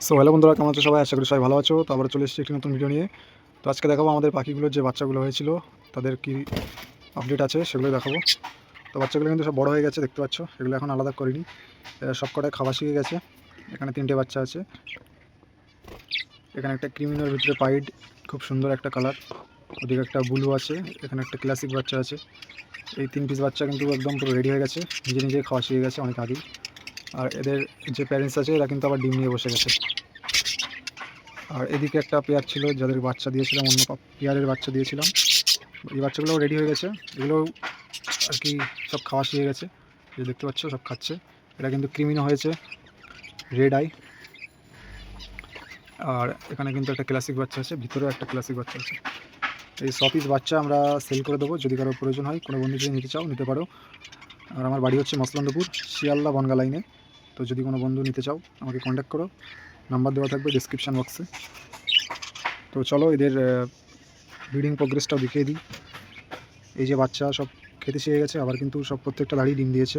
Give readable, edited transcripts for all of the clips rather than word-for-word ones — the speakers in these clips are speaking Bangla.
সো হ্যালো বন্ধুরা, কেমন আছো সবাই? আশা করি সবাই ভালো আছো। তো আবার চলে এসেছি একটি নতুন ভিডিও নিয়ে। তো আজকে দেখাবো আমাদের পাখিগুলোর যে বাচ্চাগুলো হয়েছিল তাদের কি আপডেট আছে সেগুলোই দেখাবো। তো বাচ্চাগুলো কিন্তু সব বড় হয়ে গেছে, দেখতে পাচ্ছ। এগুলো এখন আলাদা করিনি, এরা সব কটায় খাওয়া শিখে গেছে। এখানে 3টে বাচ্চা আছে। এখানে একটা ক্রিমিনোর ভিতরে পাইড, খুব সুন্দর একটা কালার। ওদিকে একটা ব্লু আছে, এখানে একটা ক্লাসিক বাচ্চা আছে। এই 3 পিস বাচ্চা কিন্তু একদম পুরো রেডি হয়ে গেছে, নিজে নিজে খাওয়া শিখে গেছে অনেক আগেই। আর এদের যে প্যারেন্টস আছে এরা কিন্তু আবার ডিম নিয়ে বসে গেছে। আর এদিকে একটা পেয়ার ছিল যাদের বাচ্চা দিয়েছিলাম, অন্য পেয়ারের বাচ্চা দিয়েছিলাম। এই বাচ্চাগুলোও রেডি হয়ে গেছে, এগুলো আর কি সব খাওয়া শিখে গেছে। যে দেখতে পাচ্ছ সব খাচ্ছে। এটা কিন্তু ক্রিমিনো হয়েছে, রেড আই। আর এখানে কিন্তু একটা ক্লাসিক বাচ্চা আছে, ভিতরেও একটা ক্লাসিক বাচ্চা আছে। এই পিস বাচ্চা আমরা সেল করে দেবো, যদি কারো প্রয়োজন হয়, কোনো বন্ধু যদি নিতে চাও নিতে পারো। আর আমার বাড়ি হচ্ছে মসলন্দপুর, শিয়ালদা বনগা লাইনে। তো যদি কোনো বন্ধু নিতে চাও আমাকে কন্ট্যাক্ট করো, নাম্বার দেওয়া থাকবে ডিসক্রিপশান বক্সে। তো চলো এদের ব্রিডিং প্রোগ্রেসটাও দেখিয়ে দিই। এই যে বাচ্চা সব খেতে শিখে গেছে, আবার কিন্তু সব প্রত্যেকটা দাঁড়িয়ে ডিম দিয়েছে।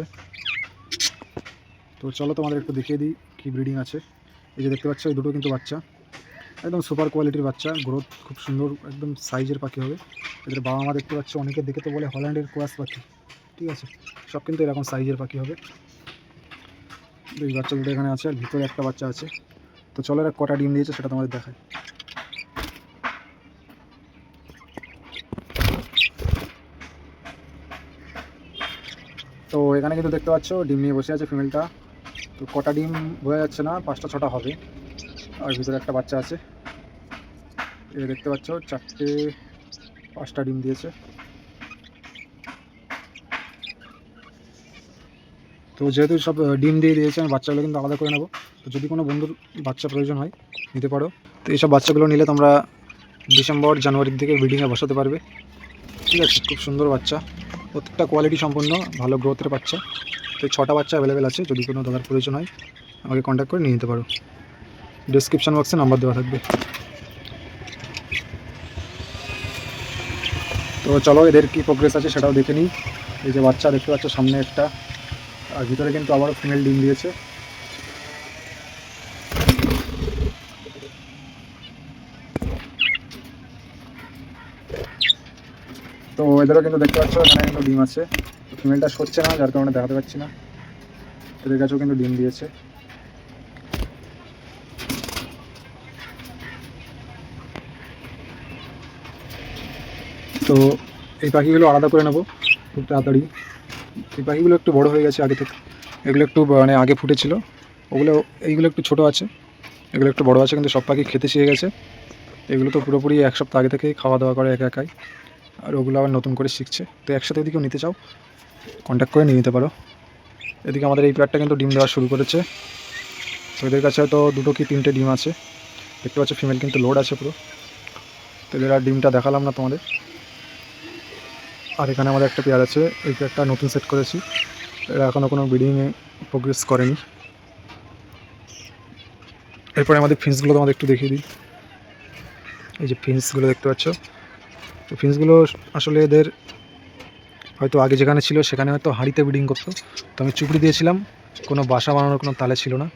তো চলো তোমাদের একটু দেখিয়ে দিই কী ব্রিডিং আছে। এই যে দেখতে পাচ্ছ, এই দুটো কিন্তু বাচ্চা একদম সুপার কোয়ালিটির বাচ্চা, গ্রোথ খুব সুন্দর, একদম সাইজের পাখি হবে। এদের বাবা মা দেখতে পাচ্ছ, অনেকে দেখে তো বলে হল্যান্ডের ক্রস পাখি, ঠিক আছে। সব কিন্তু এরকম সাইজের পাখি হবে। এই বাচ্চা দুটো এখানে আছে, আর ভিতরে একটা বাচ্চা আছে। তো চলো এরা কটা ডিম দিয়েছে সেটা তোমাদের দেখায়। তো এখানে কিন্তু দেখতে পাচ্ছ ডিম নিয়ে বসে আছে ফিমেলটা। তো কটা ডিম বোঝা যাচ্ছে না, 5টা 6টা হবে। আর ভিতরে একটা বাচ্চা আছে, এই দেখতে পাচ্ছ 4টে 5টা ডিম দিয়েছে। তো যেহেতু সব ডিম দিয়ে দিয়েছে, আমি বাচ্চাগুলো কিন্তু আলাদা করে নেবো। তো যদি কোনো বন্ধুর বাচ্চা প্রয়োজন হয় নিতে পারো। তো এইসব বাচ্চাগুলো নিলে তোমরা ডিসেম্বর জানুয়ারির দিকে ব্রিডিংয়ে বসাতে পারবে, ঠিক আছে। খুব সুন্দর বাচ্চা, প্রত্যেকটা কোয়ালিটি সম্পন্ন, ভালো গ্রোথের বাচ্চা। তো 6টা বাচ্চা অ্যাভেলেবেল আছে, যদি কোনো দাদার প্রয়োজন হয় আমাকে কন্ট্যাক্ট করে নিয়ে নিতে পারো। ডিসক্রিপশান বক্সে নাম্বার দেওয়া থাকবে। তো চলো এদের কী প্রোগ্রেস আছে সেটাও দেখে নিই। এই যে বাচ্চা দেখতে পাচ্ছ সামনে একটা, আর ভিতরে কিন্তু আবারও ফিমেল ডিম দিয়েছে। তো এদেরও কিন্তু দেখতে পাচ্ছ এখানে কিন্তু ডিম আছে। ফিমেলটা সরছে না, যার কারণে দেখাতে পাচ্ছি না। এদের কাছেও কিন্তু ডিম দিয়েছে। তো এই পাখিগুলো আলাদা করে নেবো খুব তাড়াতাড়ি। এই পাখিগুলো একটু বড় হয়ে গেছে আগে থেকে, এগুলো একটু মানে আগে ফুটেছিল। ওগুলো এইগুলো একটু ছোট আছে, এগুলো একটু বড় আছে, কিন্তু সব পাখি খেতে শিখে গেছে। এগুলো তো পুরোপুরি 1 সপ্তাহ আগে থেকেই খাওয়া দাওয়া করে একা একাই, আর ওগুলো আবার নতুন করে শিখছে। তো একসাথে যদি কেউ নিতে চাও কন্ট্যাক্ট করে নিয়ে নিতে পারো। এদিকে আমাদের এই পেয়ারটা কিন্তু ডিম দেওয়া শুরু করেছে। তো এদের কাছে হয়তো 2টো কি 3টে ডিম আছে, দেখতে পাচ্ছ ফিমেল কিন্তু লোড আছে পুরো। তো এদের আর ডিমটা দেখালাম না তোমাদের। আর এখানে আমাদের একটা পেয়ার আছে, এই পেয়ারটা নতুন সেট করেছি, এরা এখনও কোনো ব্রিডিংয়ে প্রোগ্রেস করেনি। এরপরে আমাদের ফিন্সগুলো তোমাদের একটু দেখিয়ে দিই। এই যে ফিন্সগুলো দেখতে পাচ্ছ, তো ফিন্সগুলো আসলে এদের হয়তো আগে যেখানে ছিল সেখানে হয়তো হাঁড়িতে ব্রিডিং করতো। তো আমি চুপড়ি দিয়েছিলাম, কোনো বাসা বানানোর কোনো তালে ছিল না।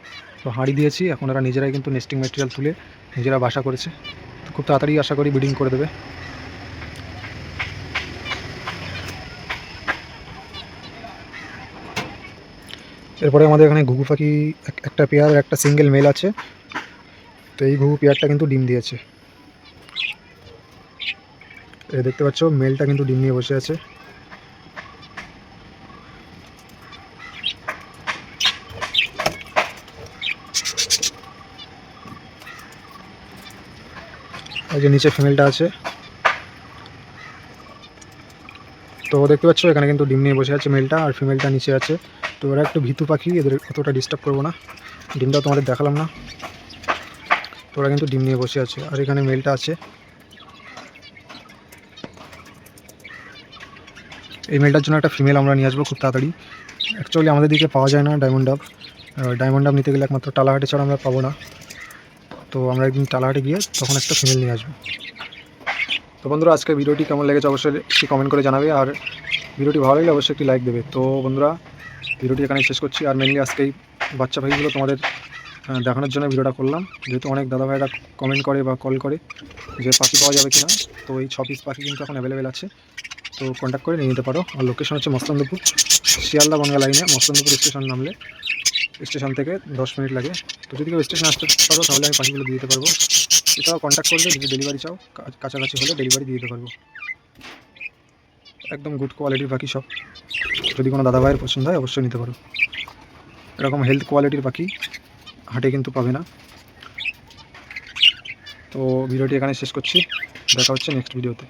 তো হাঁড়ি দিয়েছি, এখন এরা নিজেরাই কিন্তু নেস্টিং ম্যাটেরিয়াল তুলে নিজেরা বাসা করেছে। তো খুব তাড়াতাড়ি আশা করি ব্রিডিং করে দেবে। এরপরে আমাদের এখানে ঘুঘু পাখি একটা পেয়ার, একটা সিঙ্গেল মেল আছে। তো এই ঘুঘু পেয়ারটা কিন্তু ডিম দিয়েছে, দেখতে পাচ্ছ মেলটা কিন্তু ডিম নিয়ে বসে আছে। এই যে নিচে ফিমেলটা আছে। তো দেখতে পাচ্ছ এখানে কিন্তু ডিম নিয়ে বসে আছে মেলটা, আর ফিমেলটা নিচে আছে। তো ওরা একটু ভীতু পাখি, এদের অতটা ডিস্টার্ব করবো না। ডিমটাও তোমাদের দেখালাম না। তো ওরা কিন্তু ডিম নিয়ে বসে আছে, আর এখানে মেলটা আছে। এই মেলটার জন্য একটা ফিমেল আমরা নিয়ে আসবো খুব তাড়াতাড়ি। অ্যাকচুয়ালি আমাদের দিকে পাওয়া যায় না ডায়মন্ড ডাব। ডায়মন্ড ডাব নিতে গেলে একমাত্র টালাহাটে ছাড়া আমরা পাবো না। তো আমরা একদিন টালাহাটে গিয়ে তখন একটা ফিমেল নিয়ে আসবো। তো বন্ধুরা, আজকের ভিডিওটি কেমন লেগেছে অবশ্যই একটি কমেন্ট করে জানাবে, আর ভিডিওটি ভালো লাগলে অবশ্যই একটি লাইক দেবে। তো বন্ধুরা, ভিডিওটি এখানে শেষ করছি। আর মেনলি আজকে এই বাচ্চা পাখিগুলো তোমাদের দেখানোর জন্য ভিডিওটা করলাম। যেহেতু অনেক দাদা ভাইরা কমেন্ট করে বা কল করে যে পাখি পাওয়া যাবে কিনা, তো এই 6 পিস পাখি কিন্তু এখন অ্যাভেলেবেল আছে, তো কন্ট্যাক্ট করে নিয়ে নিতে পারো। আর লোকেশন হচ্ছে মসলন্দপুর, শিয়ালদা বনগা লাইনে। মসলন্দপুর স্টেশন নামলে স্টেশন থেকে 10 মিনিট লাগে। তো যদি কেউ স্টেশন আসতে পারো তাহলে আমি পাখিগুলো দিয়ে দিতে পারবো। এছাড়াও কন্ট্যাক্ট করবে, যদি ডেলিভারি চাও কাছাকাছি হলে ডেলিভারি দিয়ে দিতে পারবো। একদম গুড কোয়ালিটির পাখি সব, যদি কোনো দাদা ভাইয়ের পছন্দ হয় অবশ্যই নিতে পারো। এরকম হেলথ কোয়ালিটির পাখি হাটে কিন্তু পাবে না। তো ভিডিওটি এখানে শেষ করছি, দেখা হচ্ছে নেক্সট ভিডিওতে।